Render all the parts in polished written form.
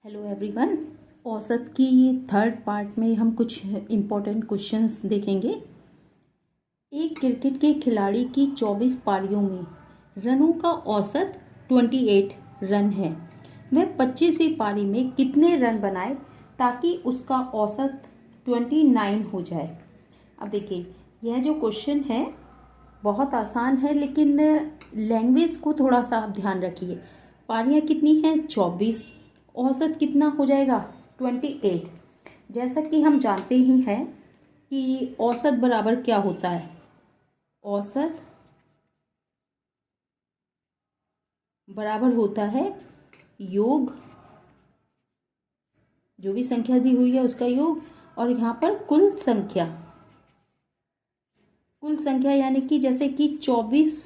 Hello everyone. औसत की third part में हम कुछ इम्पोर्टेंट क्वेश्चंस देखेंगे। एक क्रिकेट के खिलाड़ी की 24 पारियों में रनों का औसत 28 रन है। वह 25वीं पारी में कितने रन बनाए ताकि उसका औसत 29 हो जाए। अब देखिए, यह जो क्वेश्चन है बहुत आसान है, लेकिन लैंग्वेज को थोड़ा सा आप ध्यान रखिए। पारियां कितनी हैं? 24। औसत कितना हो जाएगा? 28। जैसा कि हम जानते ही हैं कि औसत बराबर क्या होता है। औसत बराबर होता है योग, जो भी संख्या दी हुई है उसका योग, और यहाँ पर कुल संख्या। कुल संख्या यानी कि जैसे कि 24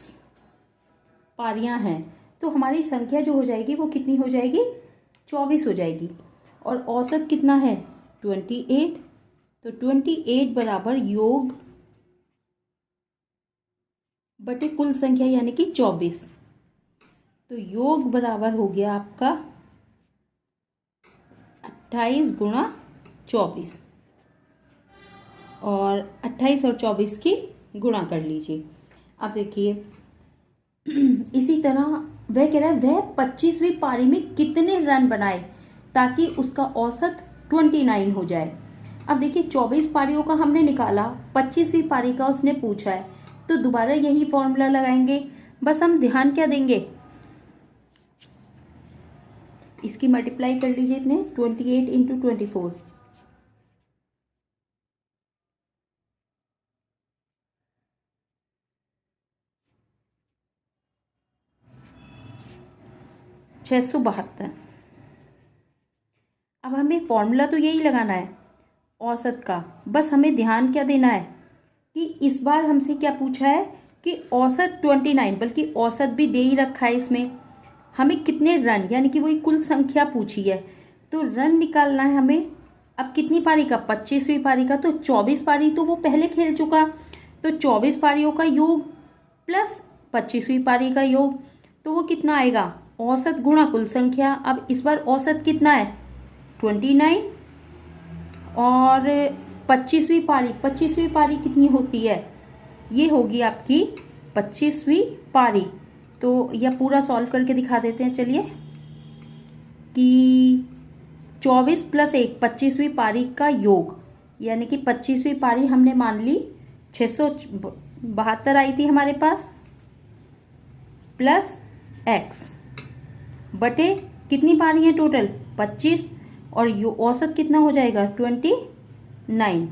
पारियां हैं तो हमारी संख्या जो हो जाएगी वो कितनी हो जाएगी? 24 हो जाएगी। और औसत कितना है? 28। तो 28 बराबर योग बटे कुल संख्या यानी कि 24। तो योग बराबर हो गया आपका 28 गुणा 24, और 28 और 24 की गुणा कर लीजिए। अब देखिए, इसी तरह वह कह रहा है वह 25वीं पारी में कितने रन बनाए ताकि उसका औसत 29 हो जाए। अब देखिए, 24 पारियों का हमने निकाला, 25वीं पारी का उसने पूछा है, तो दोबारा यही फॉर्मूला लगाएंगे। बस हम ध्यान क्या देंगे, इसकी मल्टीप्लाई कर लीजिए। इतने 28 इंटू 24, 672। अब हमें फॉर्मूला तो यही लगाना है औसत का। बस हमें ध्यान क्या देना है कि इस बार हमसे क्या पूछा है कि औसत 29, बल्कि औसत भी दे ही रखा है इसमें। हमें कितने रन यानी कि वही कुल संख्या पूछी है, तो रन निकालना है हमें। अब कितनी पारी का? 25वीं पारी का। तो 24 पारी तो वो पहले खेल चुका, तो 24 पारियों का योग प्लस 25वीं पारी का योग, तो वो कितना आएगा? औसत गुणा कुल संख्या। अब इस बार औसत कितना है? 29। और 25वीं पारी कितनी होती है? ये होगी आपकी 25वीं पारी। तो यह पूरा सॉल्व करके दिखा देते हैं, चलिए। कि 24 प्लस 1 25वीं पारी का योग, यानी कि 25वीं पारी हमने मान ली 672 आई थी हमारे पास, प्लस x बटे कितनी पारी है टोटल? 25। और औसत कितना हो जाएगा? 29।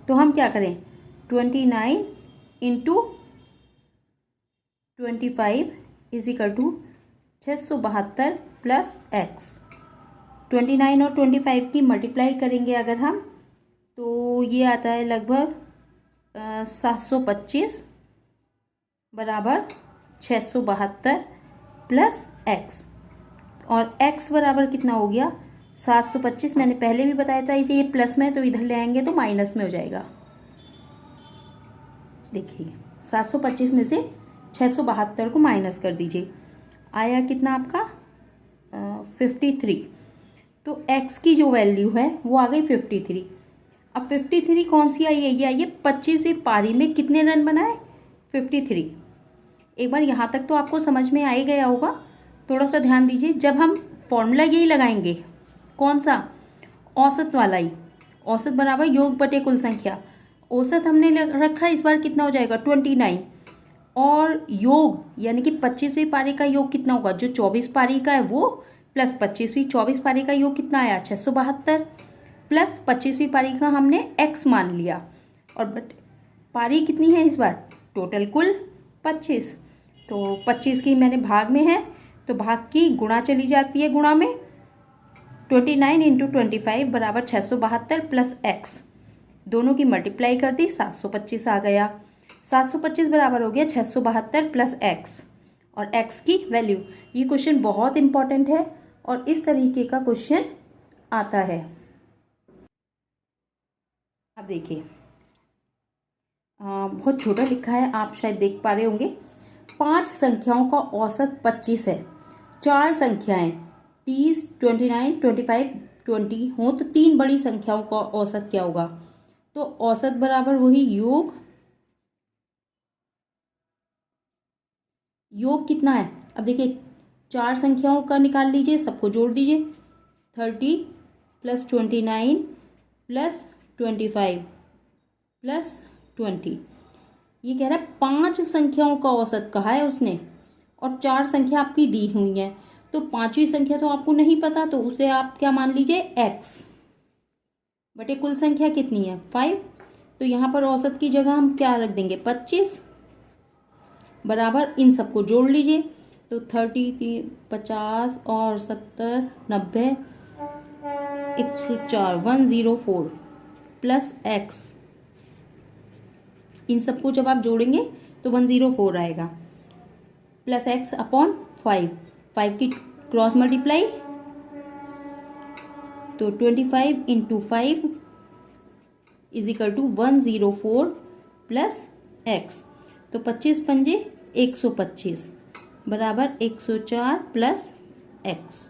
तो हम क्या करें? 29 into 25 is equal to 672 plus x। 29 और 25 की मल्टीप्लाई करेंगे अगर हम, तो ये आता है लगभग 725 बराबर 672 प्लस x। और x बराबर कितना हो गया? 725। मैंने पहले भी बताया था, इसे ये प्लस में है तो इधर ले आएंगे तो माइनस में हो जाएगा। देखिए, 725 में से 672 को माइनस कर दीजिए, आया कितना आपका? 53। तो x की जो वैल्यू है वो आ गई 53। अब 53 कौन सी आई है? ये आई है 25वीं पारी में कितने रन बनाए? 53। एक बार यहाँ तक तो आपको समझ में आ ही गया होगा। थोड़ा सा ध्यान दीजिए, जब हम फॉर्मूला यही लगाएंगे, कौन सा? औसत वाला ही। औसत बराबर योग बटे कुल संख्या। औसत हमने रखा इस बार कितना हो जाएगा? 29। और योग यानी कि 25वीं पारी का योग कितना होगा? जो 24 पारी का है वो, प्लस 25वीं 24 पारी का योग कितना आया? 672 प्लस 25वीं पारी का हमने x मान लिया। और पारी कितनी है इस बार? टोटल कुल 25। तो 25 की मैंने भाग में है तो भाग की गुणा चली जाती है, गुणा में 29 इंटू 25 बराबर 672 प्लस x। दोनों की मल्टीप्लाई कर दी, 725 आ गया। 725 बराबर हो गया 672 प्लस x, और x की वैल्यू। ये क्वेश्चन बहुत इंपॉर्टेंट है और इस तरीके का क्वेश्चन आता है। अब देखिए, बहुत छोटा लिखा है, आप शायद देख पा रहे होंगे। 5 संख्याओं का औसत 25 है। 4 संख्याएं 30, 29, 25, 20 हो तो तीन बड़ी संख्याओं का औसत क्या होगा? तो औसत बराबर वही योग, योग कितना है? अब देखिए चार संख्याओं का निकाल लीजिए, सबको जोड़ दीजिए। 30 प्लस 29 प्लस 25 प्लस 20, ये कह रहा है पांच संख्याओं का औसत कहा है उसने, और चार संख्या आपकी दी हुई है। तो पांचवी संख्या तो आपको नहीं पता, तो उसे आप क्या मान लीजिए? x बटे कुल संख्या कितनी है? 5। तो यहाँ पर औसत की जगह हम क्या रख देंगे? 25 बराबर इन सबको जोड़ लीजिए। तो 30, 50 और 70, 90, 104, 104 प्लस x, इन सबको जब आप जोड़ेंगे तो 104 आएगा, प्लस x अपॉन 5, 5 की क्रॉस मल्टीप्लाई, तो 25 into 5 is equal to 104 plus x। तो 25 पंजे 125 बराबर 104 प्लस x।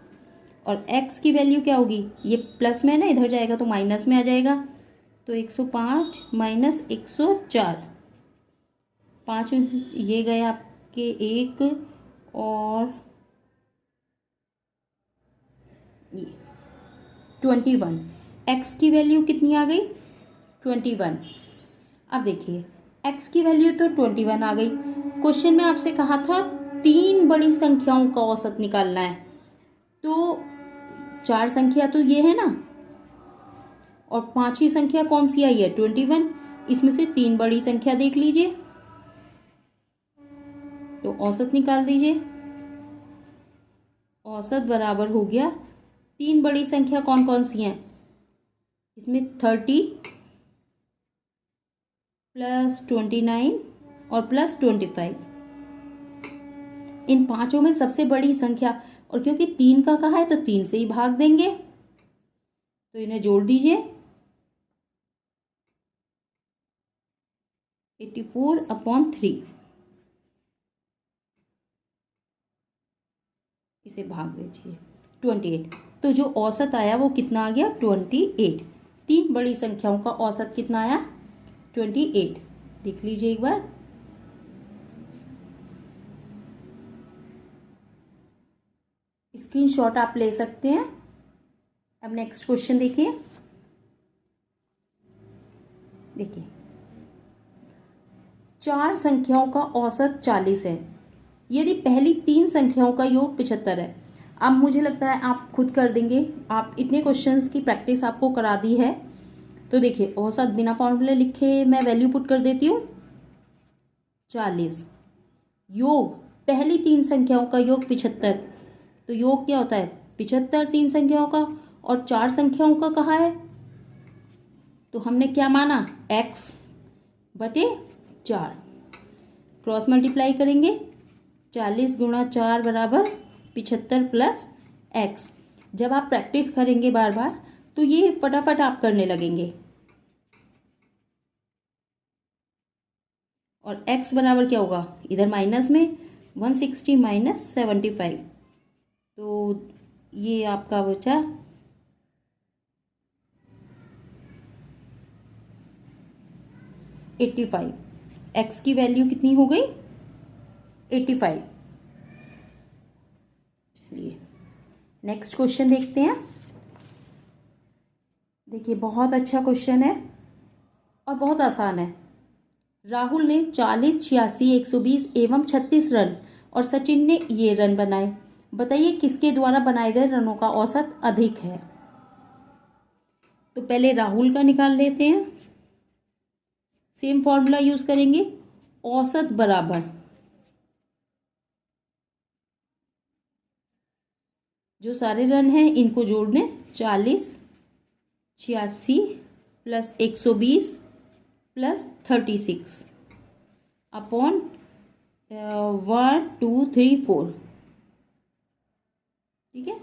और x की वैल्यू क्या होगी? ये प्लस में है ना, इधर जाएगा तो माइनस में आ जाएगा। तो 105 माइनस 104, 5 में ये गए आपके 1 और ये 21। x की वैल्यू कितनी आ गई? 21। अब देखिए x की वैल्यू तो 21 आ गई। क्वेश्चन में आपसे कहा था तीन बड़ी संख्याओं का औसत निकालना है, तो चार संख्या तो ये है ना, और पांचवी संख्या कौन सी आई है? 21। इसमें से तीन बड़ी संख्या देख लीजिए, तो औसत निकाल दीजिए। औसत बराबर हो गया, तीन बड़ी संख्या कौन कौन सी हैं? इसमें 30 प्लस 29 और प्लस 25, इन पांचों में सबसे बड़ी संख्या, और क्योंकि तीन का कहा है तो तीन से ही भाग देंगे, तो इन्हें जोड़ दीजिए। 84 अपॉन 3, इसे भाग दीजिए 28। तो जो औसत आया वो कितना आ गया? 28। तीन बड़ी संख्याओं का औसत कितना आया? 28। देख लीजिए एक बार। स्क्रीनशॉट आप ले सकते हैं। अब नेक्स्ट क्वेश्चन देखिए। देखिए चार संख्याओं का औसत 40 है, यदि पहली तीन संख्याओं का योग 75 है। अब मुझे लगता है आप खुद कर देंगे, आप इतने क्वेश्चंस की प्रैक्टिस आपको करा दी है। तो देखिए औसत बिना फॉर्मूले लिखे मैं वैल्यू पुट कर देती हूँ 40, योग पहली तीन संख्याओं का योग 75। तो योग क्या होता है? 75 तीन संख्याओं का, और चार संख्याओं का कहा है, तो हमने क्या माना? x बटे 4। क्रॉस मल्टीप्लाई करेंगे, 40 गुणा 4 बराबर 75 प्लस x। जब आप प्रैक्टिस करेंगे बार बार तो ये फटाफट आप करने लगेंगे। और x बराबर क्या होगा? इधर माइनस में 160 माइनस 75, तो ये आपका बचा 85। x की वैल्यू कितनी हो गई? 85। चलिए नेक्स्ट क्वेश्चन देखते हैं। देखिए बहुत अच्छा क्वेश्चन है और बहुत आसान है। राहुल ने 40, 86, 120 एवं 36 रन और सचिन ने ये रन बनाए। बताइए किसके द्वारा बनाए गए रनों का औसत अधिक है? तो पहले राहुल का निकाल लेते हैं। सेम फॉर्मूला यूज करेंगे, औसत बराबर जो सारे रन हैं इनको जोड़ दें, 40, 86 प्लस 120 प्लस 36 अपॉन 1, 2, 3, 4। ठीक है,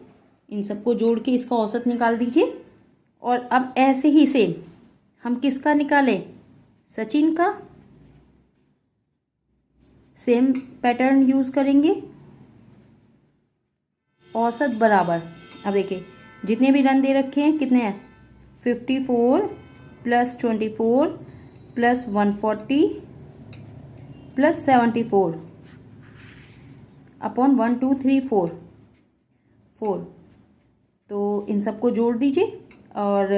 इन सबको जोड़ के इसका औसत निकाल दीजिए। और अब ऐसे ही सेम हम किसका निकालें? सचिन का। सेम पैटर्न यूज करेंगे, औसत बराबर अब देखिए जितने भी रन दे रखे हैं कितने हैं, 54 प्लस 24 प्लस 140 प्लस 74 अपॉन 1 2 3 4। तो इन सबको जोड़ दीजिए और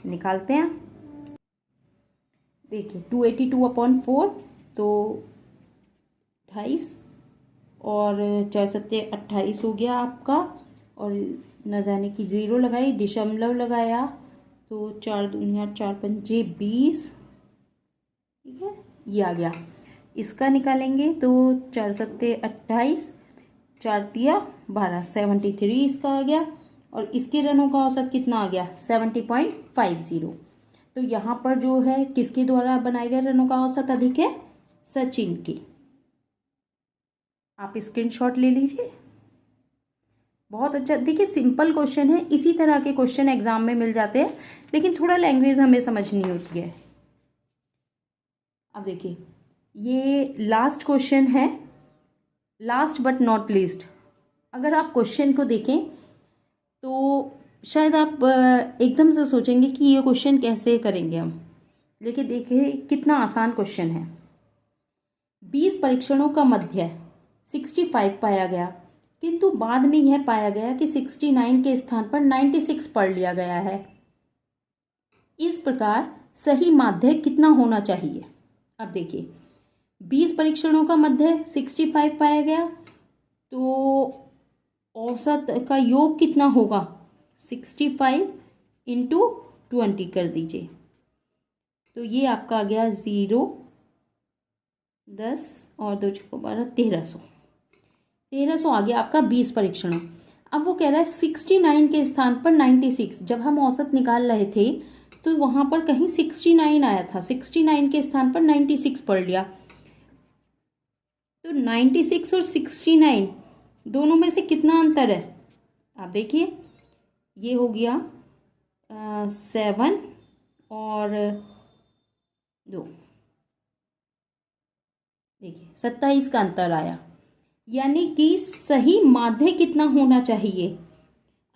निकालते हैं। देखिए 282 अपॉन 4 तो 28 और 4 सत्ते 28 हो गया आपका, और न जाने की ज़ीरो लगाई, दशमलव लगाया तो 4 दूनिया 4 पंजे 20, ठीक है, ये आ गया। इसका निकालेंगे तो 4 सत्ते 28, 4 तिया 12, 73 इसका आ गया, और इसके रनों का औसत कितना आ गया, 70.50। तो यहाँ पर जो है किसके द्वारा बनाए गए रनों का औसत अधिक है, सचिन की। आप स्क्रीनशॉट ले लीजिए। बहुत अच्छा, देखिए सिंपल क्वेश्चन है, इसी तरह के क्वेश्चन एग्जाम में मिल जाते हैं, लेकिन थोड़ा लैंग्वेज हमें समझनी होती है। अब देखिए ये लास्ट क्वेश्चन है, लास्ट बट नॉट लीस्ट। अगर आप क्वेश्चन को देखें तो शायद आप एकदम से सोचेंगे कि ये क्वेश्चन कैसे करेंगे हम, लेकिन देखिए कितना आसान क्वेश्चन है। 20 परीक्षणों का मध्य 65 पाया गया, किंतु बाद में यह पाया गया कि 69 के स्थान पर 96 पढ़ लिया गया है। इस प्रकार सही माध्य कितना होना चाहिए। अब देखिए 20 परीक्षणों का मध्य 65 पाया गया, तो औसत का योग कितना होगा, 65 इंटू 20 कर दीजिए, तो ये आपका आ गया 0, 10 और 2 6 12, 1300 आ गया आपका 20 परीक्षणों। अब वो कह रहा है 69 के स्थान पर 96। जब हम औसत निकाल रहे थे तो वहाँ पर कहीं 69 आया था, 69 के स्थान पर 96 पढ़ लिया, तो 96 और 69 दोनों में से कितना अंतर है, आप देखिए ये हो गया 7 और 2, देखिए 27 का अंतर आया, यानी कि सही माध्य कितना होना चाहिए।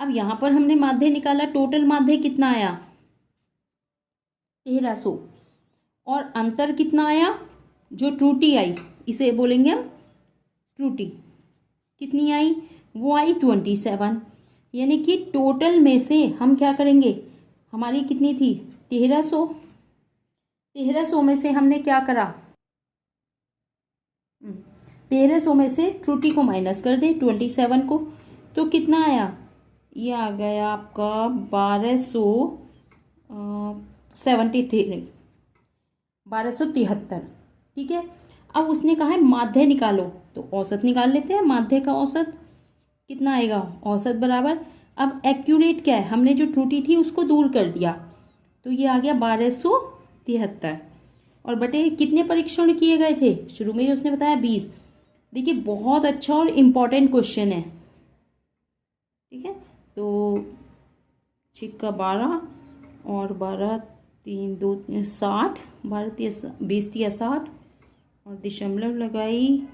अब यहाँ पर हमने माध्य निकाला, टोटल माध्य कितना आया 1300, और अंतर कितना आया, जो त्रुटि आई इसे बोलेंगे हम त्रुटि, कितनी आई, वो आई 27। यानी कि टोटल में से हम क्या करेंगे, हमारी कितनी थी 1300 में से हमने क्या करा, 1300 में से त्रुटि को माइनस कर दे 27 को, तो कितना आया, ये आ गया आपका 1273, ठीक है। अब उसने कहा है माध्य निकालो, तो औसत निकाल लेते हैं। माध्य का औसत कितना आएगा, औसत बराबर, अब एक्यूरेट क्या है, हमने जो त्रुटि थी उसको दूर कर दिया, तो ये आ गया 1273, और बटे कितने परीक्षण किए गए थे, शुरू में ही उसने बताया 20। देखिए बहुत अच्छा और इम्पॉर्टेंट क्वेश्चन है, ठीक है। तो छिक्का 12 और 12 3 2 60, 12 20 60, और दशमलव लगाई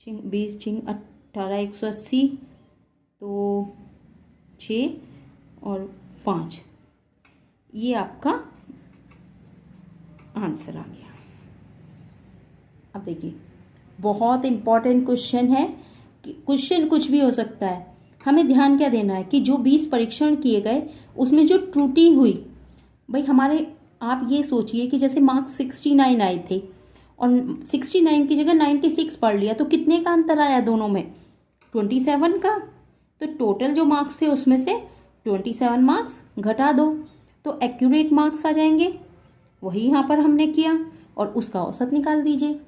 20 18 180, तो 6 और 5, ये आपका आंसर आ गया। अब देखिए बहुत इम्पॉर्टेंट क्वेश्चन है, कि क्वेश्चन कुछ भी हो सकता है, हमें ध्यान क्या देना है कि जो 20 परीक्षण किए गए उसमें जो त्रुटि हुई, भाई हमारे, आप ये सोचिए कि जैसे मार्क्स 69 आए थे और 69 की जगह 96 पढ़ लिया, तो कितने का अंतर आया दोनों में, 27 का। तो टोटल जो मार्क्स थे उसमें से 27 मार्क्स घटा दो, तो एक्यूरेट मार्क्स आ जाएंगे, वही यहाँ पर हमने किया, और उसका औसत निकाल दीजिए।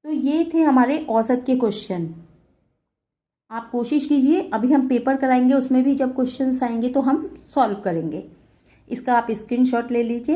तो ये थे हमारे औसत के क्वेश्चन। आप कोशिश कीजिए, अभी हम पेपर कराएंगे, उसमें भी जब क्वेश्चंस आएंगे तो हम सॉल्व करेंगे। इसका आप स्क्रीनशॉट ले लीजिए।